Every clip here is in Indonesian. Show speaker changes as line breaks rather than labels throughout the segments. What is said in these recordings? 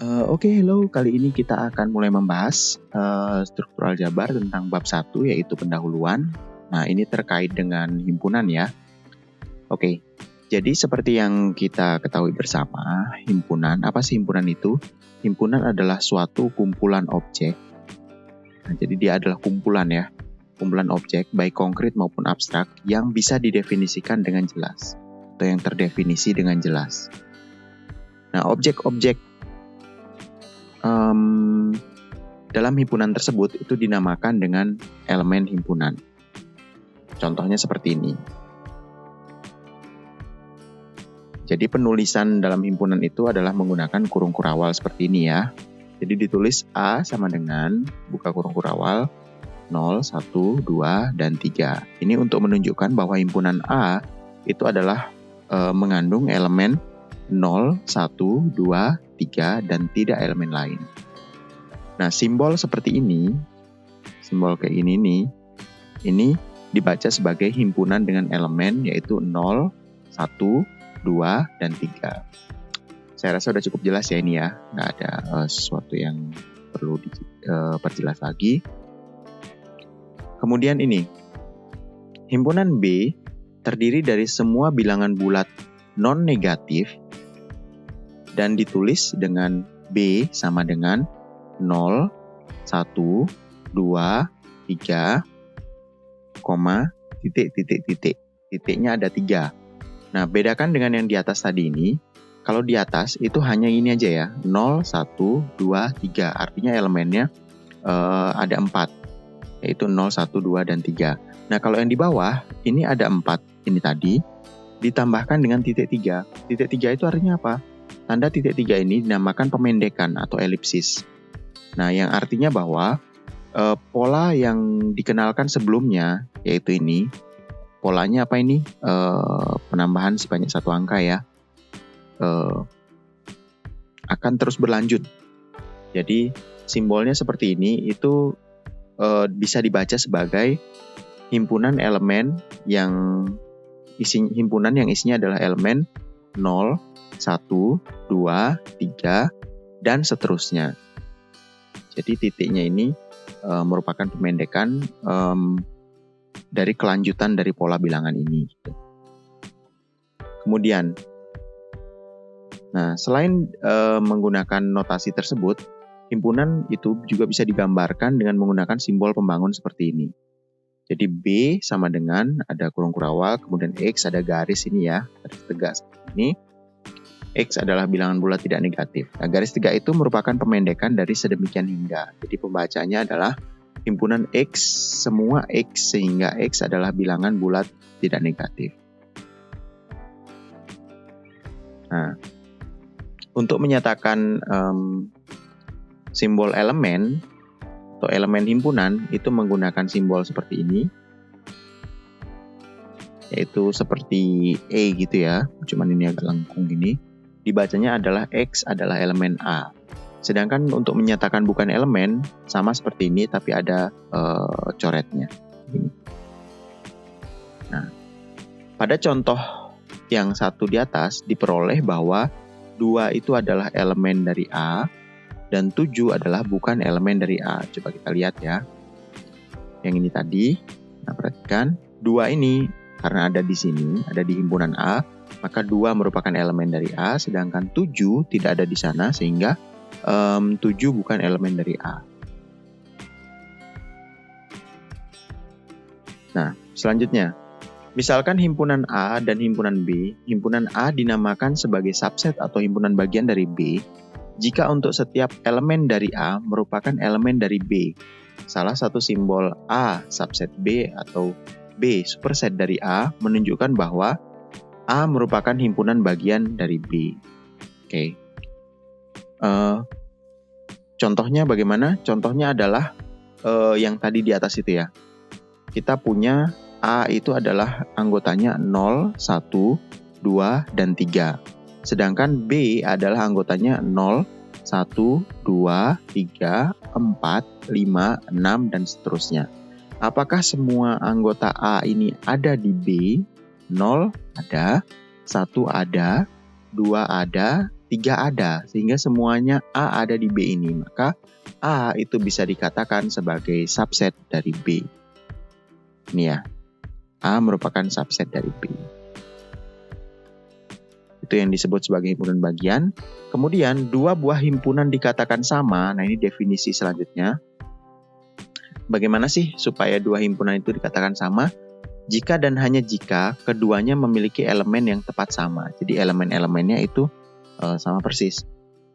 Oke, hello. Kali ini kita akan mulai membahas struktur aljabar tentang bab 1, yaitu pendahuluan. Nah, ini terkait dengan himpunan ya. Oke, jadi seperti yang kita ketahui bersama, himpunan, apa sih himpunan itu? Himpunan adalah suatu kumpulan objek. Nah, jadi dia adalah kumpulan ya. Kumpulan objek, baik konkret maupun abstrak, yang bisa didefinisikan dengan jelas. Atau yang terdefinisi dengan jelas. Nah, objek-objek dalam himpunan tersebut itu dinamakan dengan elemen himpunan. Contohnya seperti ini. Jadi penulisan dalam himpunan itu adalah menggunakan kurung kurawal seperti ini ya. Jadi ditulis A sama dengan buka kurung kurawal 0, 1, 2, dan 3. Ini untuk menunjukkan bahwa himpunan A itu adalah mengandung elemen 0, 1, 2, 3, dan tidak elemen lain. Nah, simbol seperti ini, simbol kayak ini nih, ini dibaca sebagai himpunan dengan elemen yaitu 0, 1, 2, dan 3. Saya rasa sudah cukup jelas ya ini ya, nggak ada sesuatu yang perlu diperjelas lagi. Kemudian ini, himpunan B terdiri dari semua bilangan bulat non-negatif dan ditulis dengan B sama dengan 0, 1, 2, 3, titik. Titiknya ada 3. Nah, bedakan dengan yang di atas tadi ini. Kalau di atas itu hanya ini aja ya, 0, 1, 2, 3. Artinya elemennya ada 4, yaitu 0, 1, 2, dan 3. Nah, kalau yang di bawah, ini ada 4, ini tadi, ditambahkan dengan titik 3. Titik 3 itu artinya apa? Tanda titik 3 ini dinamakan pemendekan atau elipsis. Nah, yang artinya bahwa pola yang dikenalkan sebelumnya, yaitu ini, polanya apa ini? Penambahan sebanyak 1 angka ya, akan terus berlanjut. Jadi, simbolnya seperti ini, itu bisa dibaca sebagai himpunan elemen yang himpunan yang isinya adalah elemen 0, 1, 2, 3, dan seterusnya. Jadi titiknya ini merupakan pemendekan dari kelanjutan dari pola bilangan ini. Kemudian, nah selain menggunakan notasi tersebut, himpunan itu juga bisa digambarkan dengan menggunakan simbol pembangun seperti ini. Jadi B sama dengan ada kurung kurawal, kemudian X ada garis ini ya, garis tegak seperti ini. X adalah bilangan bulat tidak negatif. Nah, garis tegak itu merupakan pemendekan dari sedemikian hingga. Jadi pembacanya adalah himpunan X, semua X, sehingga X adalah bilangan bulat tidak negatif. Nah, untuk menyatakan simbol elemen atau elemen himpunan itu menggunakan simbol seperti ini, yaitu seperti E gitu ya, cuman ini agak lengkung gini. Dibacanya adalah X adalah elemen A. Sedangkan untuk menyatakan bukan elemen, sama seperti ini tapi ada coretnya. Ini. Nah, pada contoh yang satu di atas diperoleh bahwa 2 itu adalah elemen dari A dan 7 adalah bukan elemen dari A. Coba kita lihat ya. Yang ini tadi, nah perhatikan 2 ini karena ada di sini, ada di himpunan A, maka 2 merupakan elemen dari A, sedangkan 7 tidak ada di sana, sehingga 7 bukan elemen dari A. Nah, selanjutnya, misalkan himpunan A dan himpunan B, himpunan A dinamakan sebagai subset atau himpunan bagian dari B, jika untuk setiap elemen dari A merupakan elemen dari B. Salah satu simbol A subset B atau B superset dari A menunjukkan bahwa A merupakan himpunan bagian dari B. Oke. Contohnya bagaimana? Contohnya adalah yang tadi di atas itu ya. Kita punya A itu adalah anggotanya 0, 1, 2, dan 3. Sedangkan B adalah anggotanya 0, 1, 2, 3, 4, 5, 6, dan seterusnya. Apakah semua anggota A ini ada di B? 0 ada, 1 ada, 2 ada, 3 ada, sehingga semuanya A ada di B ini. Maka A itu bisa dikatakan sebagai subset dari B. Ini ya, A merupakan subset dari B. Itu yang disebut sebagai himpunan bagian. Kemudian 2 buah himpunan dikatakan sama. Nah, ini definisi selanjutnya. Bagaimana sih supaya 2 himpunan itu dikatakan sama? Jika dan hanya jika keduanya memiliki elemen yang tepat sama. Jadi elemen-elemennya itu sama persis.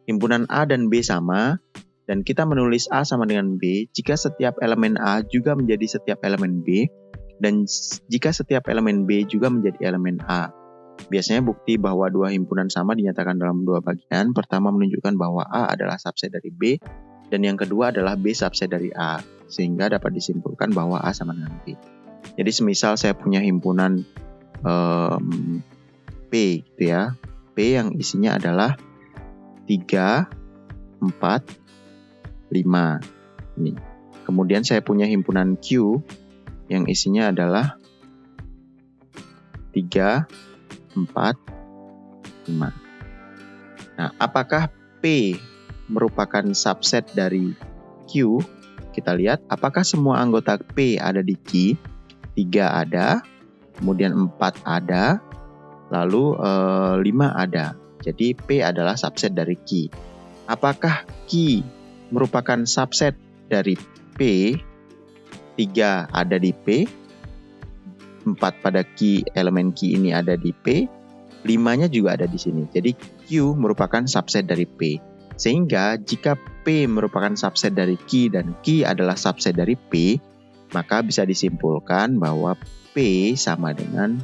Himpunan A dan B sama, dan kita menulis A sama dengan B jika setiap elemen A juga menjadi setiap elemen B, dan jika setiap elemen B juga menjadi elemen A. Biasanya bukti bahwa 2 himpunan sama dinyatakan dalam 2 bagian. Pertama menunjukkan bahwa A adalah subset dari B, dan yang kedua adalah B subset dari A, sehingga dapat disimpulkan bahwa A sama dengan B. Jadi semisal saya punya himpunan P gitu ya. P yang isinya adalah 3, 4, 5. Ini. Kemudian saya punya himpunan Q yang isinya adalah 3, 4, 5. Nah, apakah P merupakan subset dari Q? Kita lihat apakah semua anggota P ada di Q. 3 ada, kemudian 4 ada, lalu 5 ada. Jadi P adalah subset dari Q. Apakah Q merupakan subset dari P? 3 ada di P, 4 pada Q, elemen Q ini ada di P, 5-nya juga ada di sini. Jadi Q merupakan subset dari P. Sehingga jika P merupakan subset dari Q dan Q adalah subset dari P, maka bisa disimpulkan bahwa P sama dengan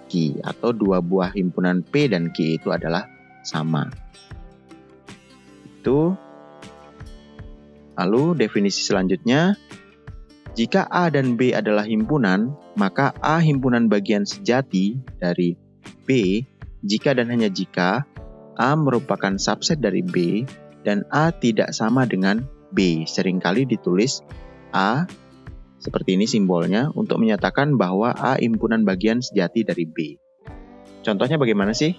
Q, atau 2 buah himpunan P dan Q itu adalah sama. Itu. Lalu definisi selanjutnya, jika A dan B adalah himpunan, maka A himpunan bagian sejati dari B jika dan hanya jika A merupakan subset dari B dan A tidak sama dengan B. Seringkali ditulis A seperti ini simbolnya untuk menyatakan bahwa A himpunan bagian sejati dari B. Contohnya bagaimana sih?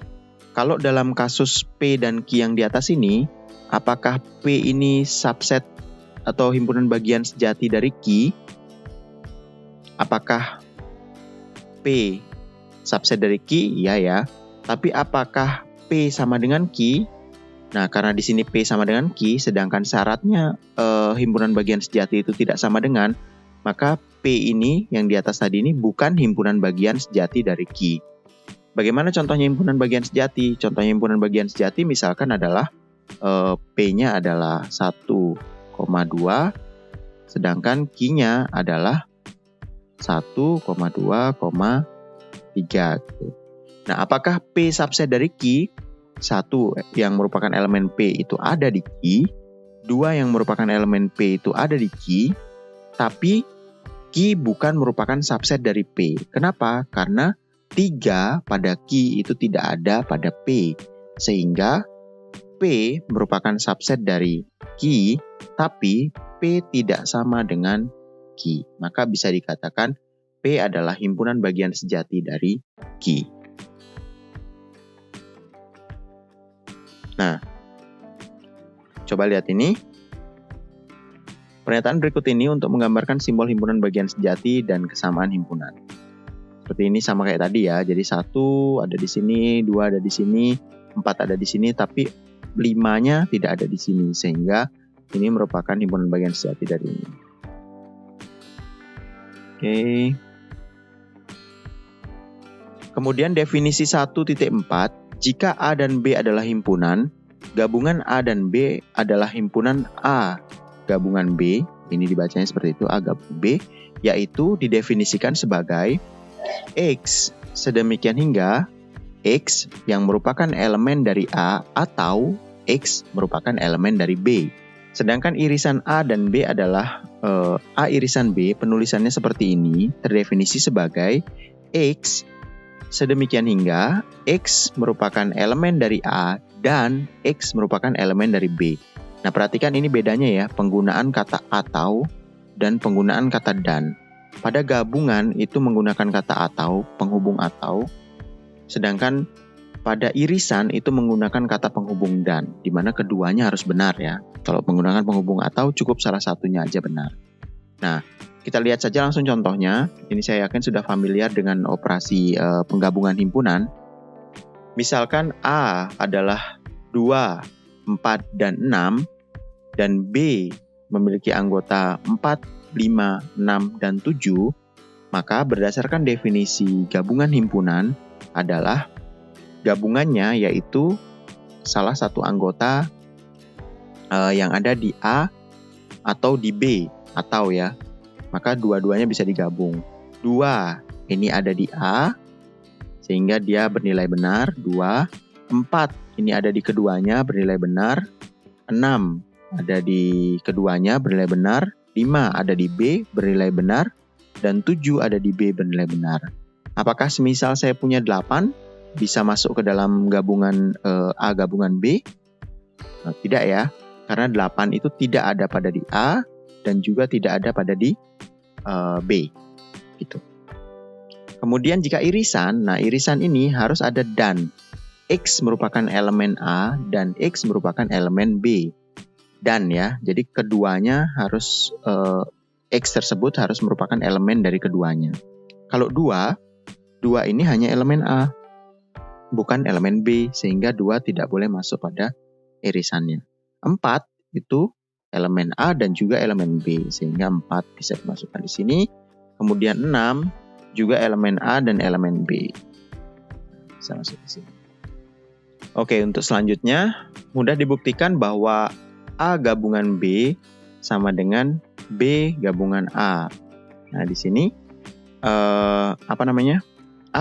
Kalau dalam kasus P dan Q yang di atas ini, apakah P ini subset atau himpunan bagian sejati dari Q? Apakah P subset dari Q? Iya ya. Tapi apakah P sama dengan Q? Nah, karena di sini P sama dengan Q, sedangkan syaratnya himpunan bagian sejati itu tidak sama dengan, maka P ini yang di atas tadi ini bukan himpunan bagian sejati dari Q. Bagaimana contohnya himpunan bagian sejati? Contohnya himpunan bagian sejati misalkan adalah P-nya adalah 1,2, sedangkan Q-nya adalah 1,2,3 gitu. Nah, apakah P subset dari Q? 1 yang merupakan elemen P itu ada di Q, 2 yang merupakan elemen P itu ada di Q, tapi Q bukan merupakan subset dari P. Kenapa? Karena 3 pada Q itu tidak ada pada P, sehingga P merupakan subset dari Q, tapi P tidak sama dengan Q. Maka bisa dikatakan P adalah himpunan bagian sejati dari Q. Nah, coba lihat ini. Pernyataan berikut ini untuk menggambarkan simbol himpunan bagian sejati dan kesamaan himpunan. Seperti ini sama kayak tadi ya. Jadi 1 ada di sini, 2 ada di sini, 4 ada di sini, tapi 5-nya tidak ada di sini. Sehingga ini merupakan himpunan bagian sejati dari ini. Oke. Kemudian definisi 1.4, jika A dan B adalah himpunan, gabungan A dan B adalah himpunan A gabungan B, ini dibacanya seperti itu, A gabungan B, yaitu didefinisikan sebagai X sedemikian hingga X yang merupakan elemen dari A atau X merupakan elemen dari B. Sedangkan irisan A dan B adalah A irisan B, penulisannya seperti ini, terdefinisi sebagai X sedemikian hingga X merupakan elemen dari A dan X merupakan elemen dari B. Nah, perhatikan ini bedanya ya, penggunaan kata atau dan penggunaan kata dan. Pada gabungan itu menggunakan kata atau, penghubung atau, sedangkan pada irisan itu menggunakan kata penghubung dan, di mana keduanya harus benar ya. Kalau menggunakan penghubung atau cukup salah satunya aja benar. Nah, kita lihat saja langsung contohnya. Ini saya yakin sudah familiar dengan operasi penggabungan himpunan. Misalkan A adalah 2, 4, dan 6, dan B memiliki anggota 4, 5, 6, dan 7, maka berdasarkan definisi gabungan himpunan adalah gabungannya yaitu salah satu anggota yang ada di A atau di B, atau ya, maka dua-duanya bisa digabung. 2 ini ada di A, sehingga dia bernilai benar, 2. 4 ini ada di keduanya, bernilai benar. 6 ada di keduanya, bernilai benar. 5 ada di B, bernilai benar. Dan 7 ada di B, bernilai benar. Apakah semisal saya punya 8, bisa masuk ke dalam gabungan A gabungan B? Tidak ya, karena 8 itu tidak ada pada di A, dan juga tidak ada pada di B. Gitu. Kemudian jika irisan, nah irisan ini harus ada dan. X merupakan elemen A dan X merupakan elemen B. Dan ya, jadi keduanya harus X tersebut harus merupakan elemen dari keduanya. Kalau 2 ini hanya elemen A, bukan elemen B, sehingga 2 tidak boleh masuk pada irisannya. 4 itu elemen A dan juga elemen B, sehingga 4 bisa dimasukkan di sini. Kemudian 6 juga elemen A dan elemen B. Bisa masuk di sini. Oke, untuk selanjutnya mudah dibuktikan bahwa A gabungan B sama dengan B gabungan A. Nah, di sini A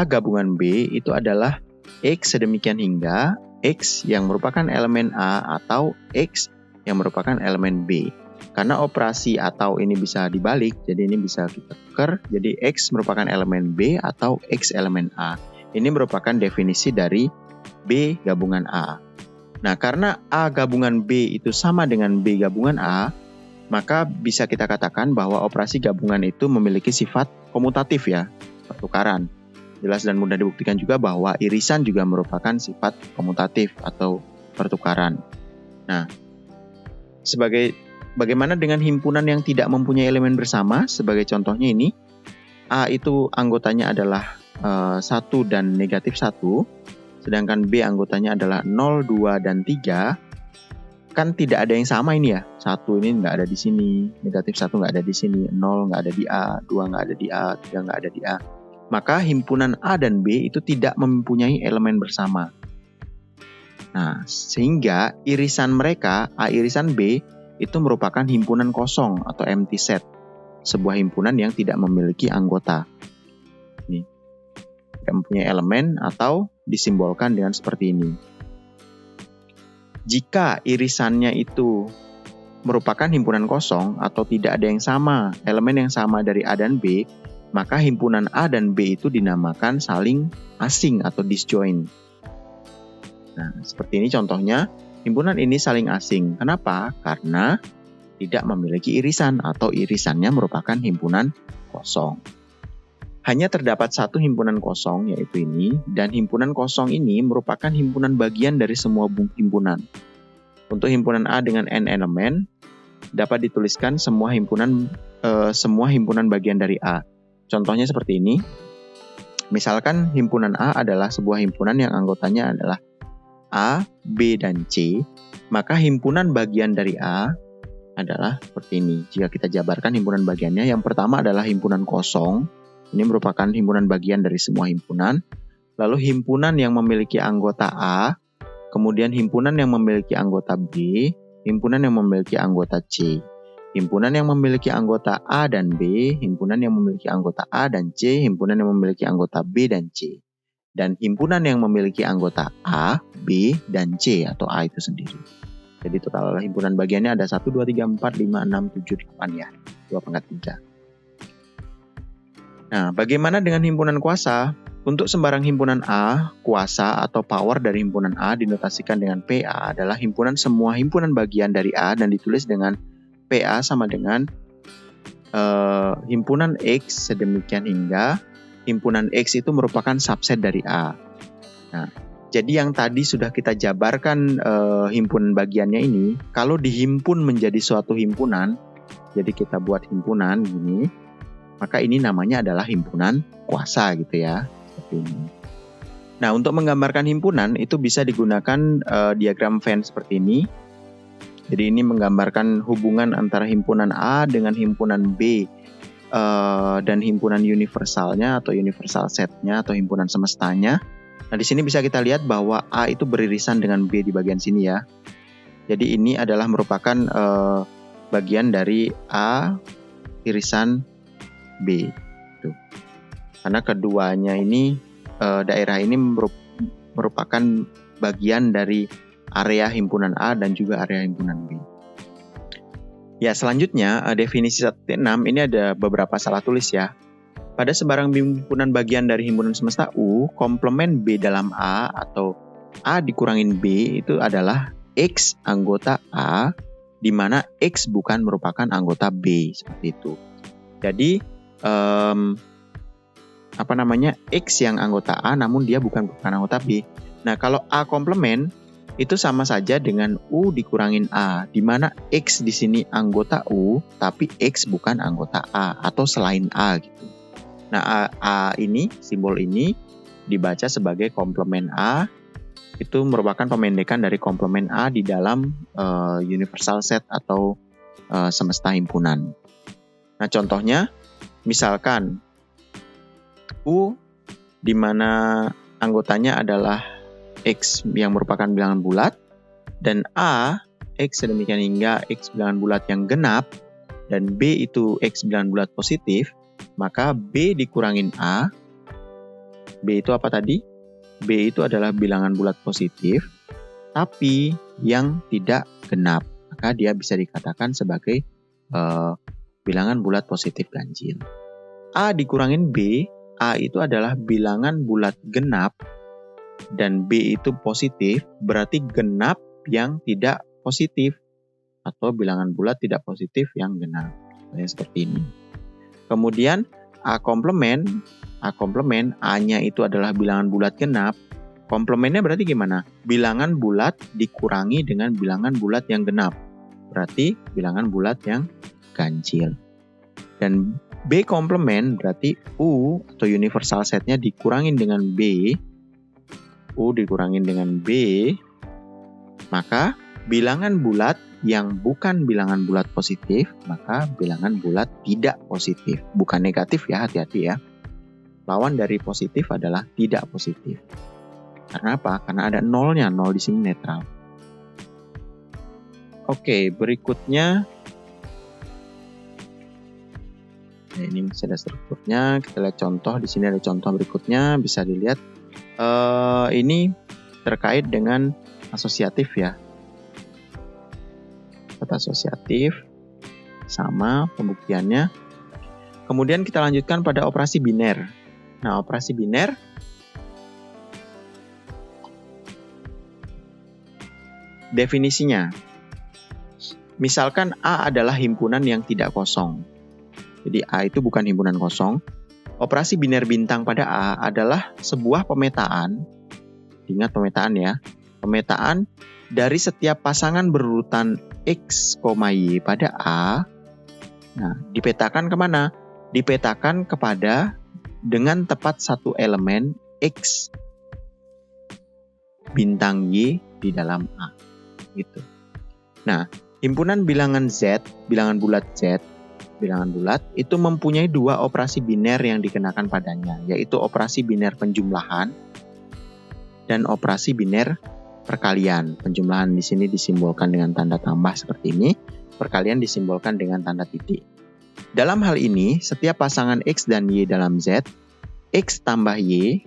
gabungan B itu adalah X sedemikian hingga X yang merupakan elemen A atau X yang merupakan elemen B. Karena operasi atau ini bisa dibalik, jadi ini bisa kita tukar, jadi X merupakan elemen B atau X elemen A. Ini merupakan definisi dari B gabungan A. Nah, karena A gabungan B itu sama dengan B gabungan A, maka bisa kita katakan bahwa operasi gabungan itu memiliki sifat komutatif ya, pertukaran. Jelas dan mudah dibuktikan juga bahwa irisan juga merupakan sifat komutatif atau pertukaran. Nah, bagaimana dengan himpunan yang tidak mempunyai elemen bersama? Sebagai contohnya ini, A itu anggotanya adalah 1 dan negatif 1, sedangkan B anggotanya adalah 0, 2, dan 3, kan tidak ada yang sama ini ya. 1 ini nggak ada di sini, negatif 1 nggak ada di sini, 0 nggak ada di A, 2 nggak ada di A, 3 nggak ada di A. Maka himpunan A dan B itu tidak mempunyai elemen bersama. Nah, sehingga irisan mereka, A irisan B, itu merupakan himpunan kosong atau empty set. Sebuah himpunan yang tidak memiliki anggota. Ini. Tidak mempunyai elemen atau disimbolkan dengan seperti ini. Jika irisannya itu merupakan himpunan kosong atau tidak ada yang sama, elemen yang sama dari A dan B, maka himpunan A dan B itu dinamakan saling asing atau disjoint. Nah, seperti ini contohnya, himpunan ini saling asing. Kenapa? Karena tidak memiliki irisan atau irisannya merupakan himpunan kosong. Hanya terdapat satu himpunan kosong, yaitu ini, dan himpunan kosong ini merupakan himpunan bagian dari semua himpunan. Untuk himpunan A dengan n elemen, dapat dituliskan semua himpunan bagian dari A. Contohnya seperti ini. Misalkan himpunan A adalah sebuah himpunan yang anggotanya adalah A, B, dan C, maka himpunan bagian dari A adalah seperti ini. Jika kita jabarkan himpunan bagiannya, yang pertama adalah himpunan kosong. Ini merupakan himpunan bagian dari semua himpunan. Lalu himpunan yang memiliki anggota A, kemudian himpunan yang memiliki anggota B, himpunan yang memiliki anggota C. Himpunan yang memiliki anggota A dan B, himpunan yang memiliki anggota A dan C, himpunan yang memiliki anggota B dan C. Dan himpunan yang memiliki anggota A, B, dan C atau A itu sendiri. Jadi total himpunan bagiannya ada 1, 2, 3, 4, 5, 6, 7, 8 ya. 2 pangkat 3. Nah, bagaimana dengan himpunan kuasa? Untuk sembarang himpunan A, kuasa atau power dari himpunan A dinotasikan dengan PA adalah himpunan semua himpunan bagian dari A dan ditulis dengan PA sama dengan himpunan X sedemikian hingga himpunan X itu merupakan subset dari A. Nah, Jadi yang tadi sudah kita jabarkan himpunan bagiannya ini, kalau dihimpun menjadi suatu himpunan, jadi kita buat himpunan gini, maka ini namanya adalah himpunan kuasa gitu ya. Seperti ini. Nah, untuk menggambarkan himpunan itu bisa digunakan diagram Venn seperti ini. Jadi ini menggambarkan hubungan antara himpunan A dengan himpunan B dan himpunan universalnya atau universal setnya atau himpunan semestanya. Nah, di sini bisa kita lihat bahwa A itu beririsan dengan B di bagian sini ya. Jadi ini adalah merupakan bagian dari A irisan B. Tuh. Karena keduanya ini daerah ini merupakan bagian dari area himpunan A dan juga area himpunan B. Ya, selanjutnya definisi 1.6 ini ada beberapa salah tulis ya. Pada sebarang himpunan bagian dari himpunan semesta U, komplement B dalam A atau A dikurangin B itu adalah X anggota A, di mana X bukan merupakan anggota B, seperti itu. Jadi X yang anggota A namun dia bukan anggota B. Nah, kalau A komplement itu sama saja dengan U dikurangin A, di mana X di sini anggota U, tapi X bukan anggota A atau selain A gitu. Nah, A ini, simbol ini dibaca sebagai komplement A, itu merupakan pemendekan dari komplement A di dalam universal set atau semesta himpunan. Nah, contohnya, misalkan U di mana anggotanya adalah X yang merupakan bilangan bulat, dan A, X sedemikian hingga X bilangan bulat yang genap, dan B itu X bilangan bulat positif, maka B dikurangin A, B itu apa tadi? B itu adalah bilangan bulat positif, tapi yang tidak genap. Maka dia bisa dikatakan sebagai bilangan bulat positif ganjil. A dikurangin B, A itu adalah bilangan bulat genap, dan B itu positif, berarti genap yang tidak positif, atau bilangan bulat tidak positif yang genap. Seperti ini. Kemudian A komplement, A-nya itu adalah bilangan bulat genap. Komplemennya berarti gimana? Bilangan bulat dikurangi dengan bilangan bulat yang genap. Berarti bilangan bulat yang ganjil. Dan B komplement berarti U atau universal setnya dikurangin dengan B. U dikurangin dengan B. Maka bilangan bulat yang bukan bilangan bulat positif, maka bilangan bulat tidak positif. Bukan negatif ya, hati-hati ya. Lawan dari positif adalah tidak positif. Karena apa? Karena ada nolnya, nol di sini netral. Oke, berikutnya. Nah, ini masih ada strukturnya. Kita lihat contoh. Di sini ada contoh berikutnya. Bisa dilihat. Ini terkait dengan asosiatif ya. Asosiatif sama pembuktiannya. Kemudian kita lanjutkan pada operasi biner. Nah, operasi biner definisinya. Misalkan A adalah himpunan yang tidak kosong. Jadi A itu bukan himpunan kosong. Operasi biner bintang pada A adalah sebuah pemetaan. Ingat pemetaan ya. Pemetaan dari setiap pasangan berurutan X, Y pada A. Nah, dipetakan kemana? Dipetakan kepada dengan tepat satu elemen X bintang Y di dalam A. Gitu. Nah, himpunan bilangan Z, bilangan bulat Z, bilangan bulat itu mempunyai dua operasi biner yang dikenakan padanya, yaitu operasi biner penjumlahan dan operasi biner perkalian. Penjumlahan di sini disimbolkan dengan tanda tambah seperti ini, perkalian disimbolkan dengan tanda titik. Dalam hal ini, setiap pasangan X dan Y dalam Z, X tambah Y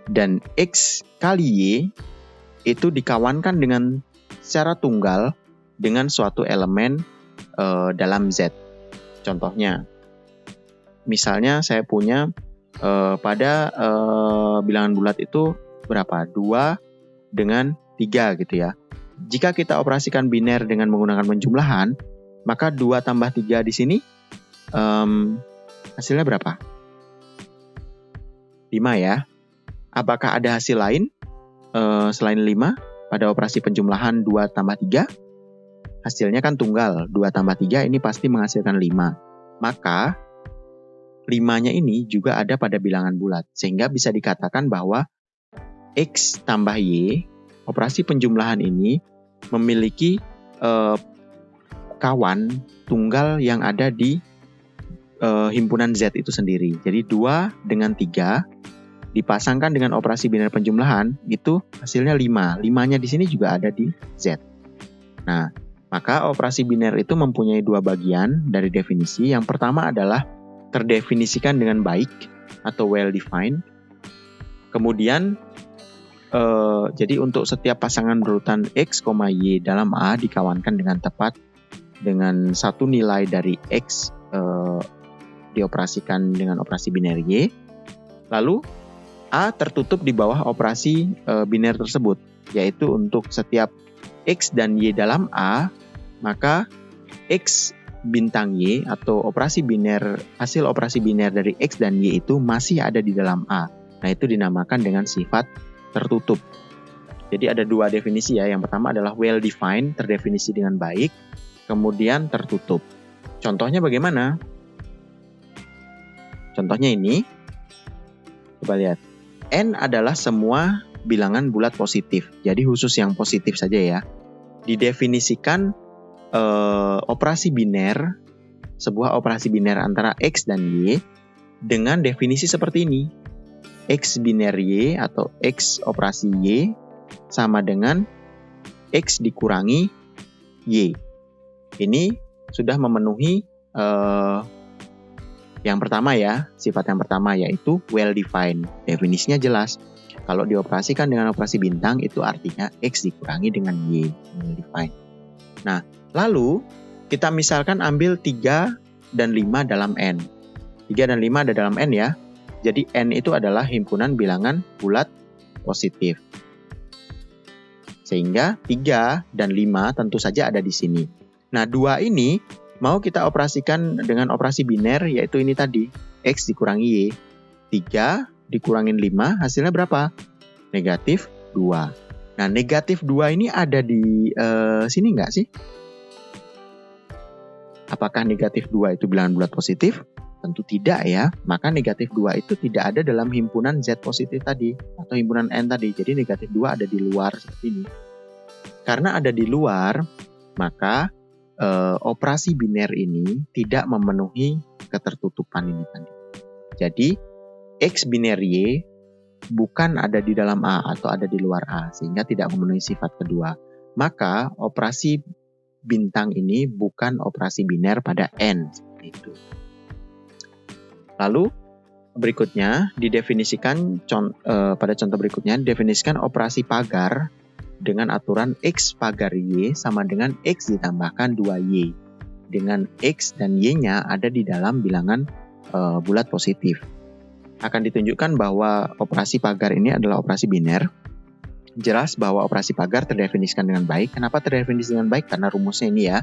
dan X kali Y itu dikawankan dengan secara tunggal dengan suatu elemen dalam Z. Contohnya, misalnya saya punya pada bilangan bulat itu berapa? 2 dengan 3 gitu ya. Jika kita operasikan biner dengan menggunakan penjumlahan, maka 2 tambah 3 di sini hasilnya berapa? 5 ya. Apakah ada hasil lain selain 5 pada operasi penjumlahan 2 tambah 3? Hasilnya kan tunggal, 2 tambah 3 ini pasti menghasilkan 5. Maka 5-nya ini juga ada pada bilangan bulat. Sehingga bisa dikatakan bahwa X tambah Y, operasi penjumlahan ini memiliki kawan tunggal yang ada di himpunan Z itu sendiri. Jadi 2 dengan 3 dipasangkan dengan operasi biner penjumlahan, itu hasilnya 5. 5-nya di sini juga ada di Z. Nah, maka operasi biner itu mempunyai 2 bagian dari definisi. Yang pertama adalah terdefinisikan dengan baik atau well defined. Kemudian, jadi untuk setiap pasangan berurutan X, Y dalam A dikawankan dengan tepat dengan satu nilai dari X dioperasikan dengan operasi biner Y. Lalu A tertutup di bawah operasi biner tersebut, yaitu untuk setiap X dan Y dalam A, maka X bintang Y atau hasil operasi biner dari X dan Y itu masih ada di dalam A. Nah, itu dinamakan dengan sifat tertutup. Jadi ada 2 definisi ya. Yang pertama adalah well defined, terdefinisi dengan baik, kemudian tertutup. Contohnya bagaimana? Contohnya ini, coba lihat. N adalah semua bilangan bulat positif. Jadi khusus yang positif saja ya. Didefinisikan operasi biner, sebuah operasi biner antara X dan Y dengan definisi seperti ini. X biner Y atau X operasi Y sama dengan X dikurangi Y. Ini sudah memenuhi yang pertama ya, sifat yang pertama yaitu well defined. Definisinya jelas. Kalau dioperasikan dengan operasi bintang itu artinya X dikurangi dengan Y, well defined. Nah, lalu kita misalkan ambil 3 dan 5 dalam N. 3 dan 5 ada dalam N ya. Jadi N itu adalah himpunan bilangan bulat positif. Sehingga 3 dan 5 tentu saja ada di sini. Nah, 2 ini mau kita operasikan dengan operasi biner, yaitu ini tadi, X dikurangi Y. 3 dikurangin 5, hasilnya berapa? Negatif 2. Nah, negatif 2 ini ada di sini nggak sih? Apakah negatif 2 itu bilangan bulat positif? Tentu tidak ya. Maka negatif 2 itu tidak ada dalam himpunan Z positif tadi, atau himpunan N tadi. Jadi negatif 2 ada di luar seperti ini. Karena ada di luar, maka operasi biner ini tidak memenuhi ketertutupan ini tadi. Jadi X biner Y bukan ada di dalam A atau ada di luar A, sehingga tidak memenuhi sifat kedua. Maka operasi bintang ini bukan operasi biner pada N. Itu. Lalu berikutnya didefinisikan pada contoh berikutnya didefinisikan operasi pagar dengan aturan X pagar Y sama dengan X ditambahkan 2Y. Dengan X dan Y-nya ada di dalam bilangan bulat positif. Akan ditunjukkan bahwa operasi pagar ini adalah operasi biner. Jelas bahwa operasi pagar terdefinisikan dengan baik. Kenapa terdefinisi dengan baik? Karena rumusnya ini ya.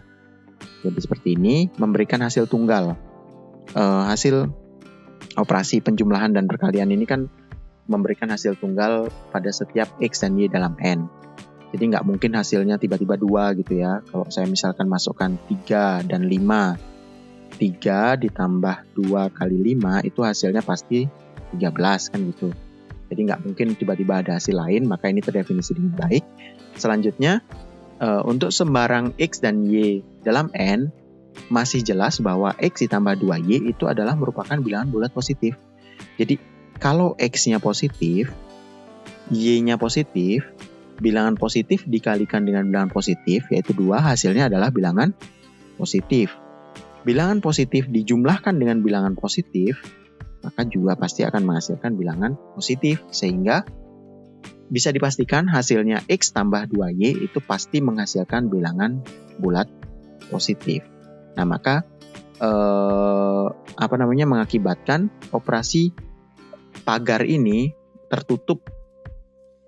Jadi seperti ini, memberikan hasil tunggal. Hasil operasi penjumlahan dan perkalian ini kan memberikan hasil tunggal pada setiap X dan Y dalam N. Jadi nggak mungkin hasilnya tiba-tiba 2 gitu ya. Kalau saya misalkan masukkan 3 dan 5, 3 ditambah 2 kali 5 itu hasilnya pasti 13 kan gitu. Jadi nggak mungkin tiba-tiba ada hasil lain, maka ini terdefinisi dengan baik. Selanjutnya, untuk sembarang X dan Y dalam N, masih jelas bahwa X ditambah 2Y itu adalah merupakan bilangan bulat positif. Jadi kalau X-nya positif, Y-nya positif, bilangan positif dikalikan dengan bilangan positif, yaitu 2, hasilnya adalah bilangan positif. Bilangan positif dijumlahkan dengan bilangan positif, maka juga pasti akan menghasilkan bilangan positif. Sehingga bisa dipastikan hasilnya X tambah 2Y itu pasti menghasilkan bilangan bulat positif. Nah, maka mengakibatkan operasi pagar ini tertutup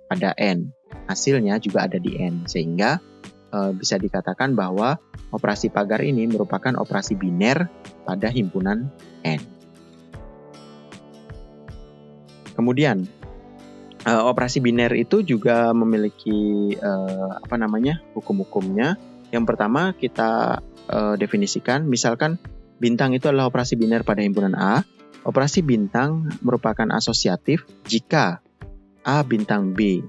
pada N. Hasilnya juga ada di N, sehingga bisa dikatakan bahwa operasi pagar ini merupakan operasi biner pada himpunan N. Kemudian, Operasi biner itu juga memiliki hukum-hukumnya. Yang pertama kita definisikan, misalkan bintang itu adalah operasi biner pada himpunan A. Operasi bintang merupakan asosiatif jika A bintang B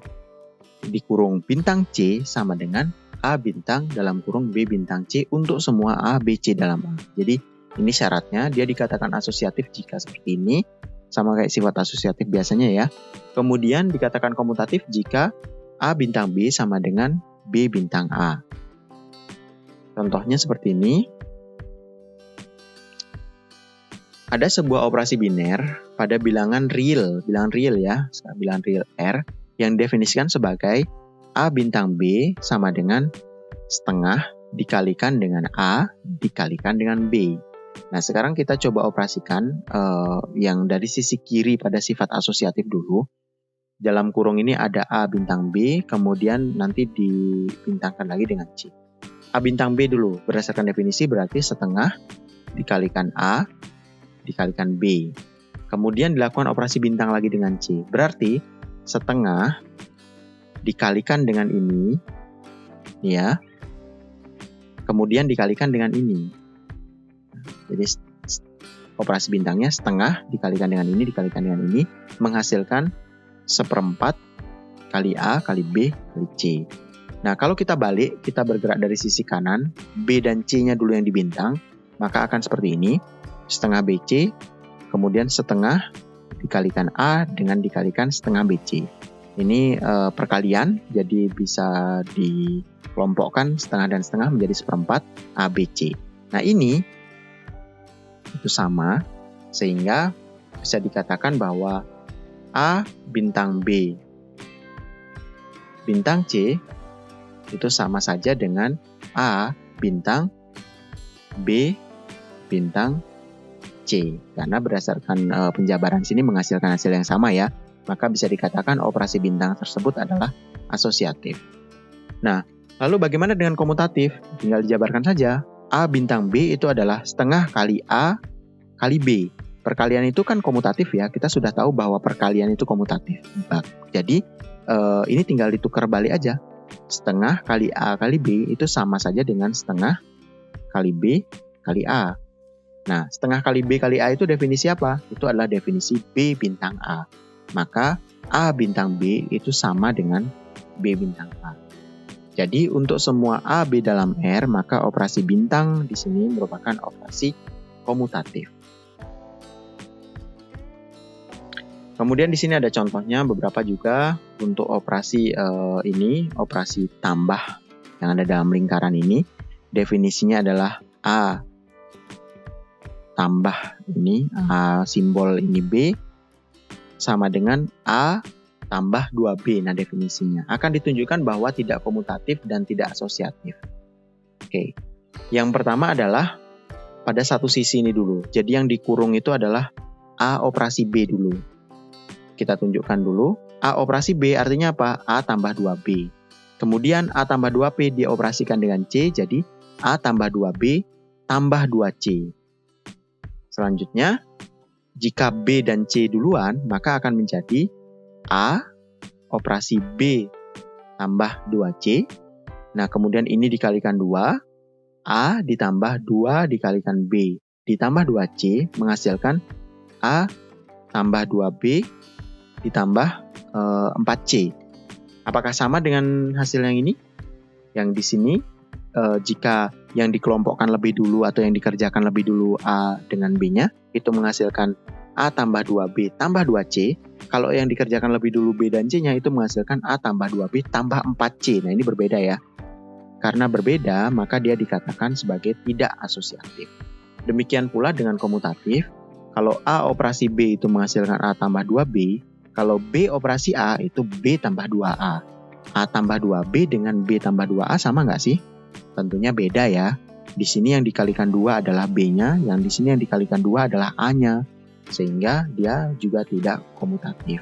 dikurung bintang C sama dengan A bintang dalam kurung B bintang C untuk semua A, B, C dalam A. Jadi ini syaratnya, dia dikatakan asosiatif jika seperti ini, sama kayak sifat asosiatif biasanya ya. Kemudian dikatakan komutatif jika A bintang B sama dengan B bintang A. Contohnya seperti ini. Ada sebuah operasi biner pada bilangan real ya, bilangan real R, yang definisikan sebagai A bintang B sama dengan setengah dikalikan dengan A dikalikan dengan B. Nah, sekarang kita coba operasikan yang dari sisi kiri pada sifat asosiatif dulu. Dalam kurung ini ada A bintang B, kemudian nanti dibintangkan lagi dengan C. A bintang B dulu, berdasarkan definisi berarti setengah dikalikan A dikalikan B. Kemudian dilakukan operasi bintang lagi dengan C. Berarti setengah dikalikan dengan ini, ya. Kemudian dikalikan dengan ini. Jadi operasi bintangnya setengah dikalikan dengan ini, dikalikan dengan ini, menghasilkan seperempat kali A, kali B, kali C. Nah, kalau kita balik, kita bergerak dari sisi kanan, B dan C-nya dulu yang dibintang, maka akan seperti ini, setengah BC, kemudian setengah dikalikan A dengan dikalikan setengah BC. Ini perkalian, jadi bisa dikelompokkan setengah dan setengah menjadi seperempat ABC. Nah, ini itu sama, sehingga bisa dikatakan bahwa A bintang B bintang C itu sama saja dengan A bintang B bintang C. Karena berdasarkan penjabaran sini menghasilkan hasil yang sama ya. Maka bisa dikatakan operasi bintang tersebut adalah asosiatif. Nah, lalu bagaimana dengan komutatif? Tinggal dijabarkan saja. A bintang B itu adalah setengah kali A kali B. Perkalian itu kan komutatif ya. Kita sudah tahu bahwa perkalian itu komutatif. Jadi, ini tinggal ditukar balik aja. Setengah kali A kali B itu sama saja dengan setengah kali B kali A. Nah, setengah kali B kali A itu definisi apa? Itu adalah definisi B bintang A. Maka A bintang B itu sama dengan B bintang A. Jadi untuk semua A, B dalam R, maka operasi bintang di sini merupakan operasi komutatif. Kemudian di sini ada contohnya beberapa juga untuk operasi ini, operasi tambah yang ada dalam lingkaran ini. Definisinya adalah A tambah ini, A simbol ini B, sama dengan A tambah 2B. Nah, definisinya akan ditunjukkan bahwa tidak komutatif dan tidak asosiatif. Oke. Yang pertama adalah pada satu sisi ini dulu. Jadi yang dikurung itu adalah A operasi B dulu. Kita tunjukkan dulu. A operasi B artinya apa? A tambah 2B. Kemudian A tambah 2B dioperasikan dengan C, jadi A tambah 2B tambah 2C. Selanjutnya, jika B dan C duluan, maka akan menjadi A operasi B tambah 2C. Nah, kemudian ini dikalikan 2. A ditambah 2 dikalikan B ditambah 2C menghasilkan A tambah 2B ditambah 4C. Apakah sama dengan hasil yang ini? Yang di sini, jika yang dikelompokkan lebih dulu atau yang dikerjakan lebih dulu A dengan B-nya, itu menghasilkan A tambah 2B tambah 2C. Kalau yang dikerjakan lebih dulu B dan C-nya itu menghasilkan A tambah 2B tambah 4C. Nah, ini berbeda ya. Karena berbeda, maka dia dikatakan sebagai tidak asosiatif. Demikian pula dengan komutatif. Kalau A operasi B itu menghasilkan A tambah 2B, kalau B operasi A itu B tambah 2A. A tambah 2B dengan B tambah 2A sama nggak sih? Tentunya beda ya. Di sini yang dikalikan 2 adalah B-nya, yang di sini yang dikalikan 2 adalah A-nya. Sehingga dia juga tidak komutatif.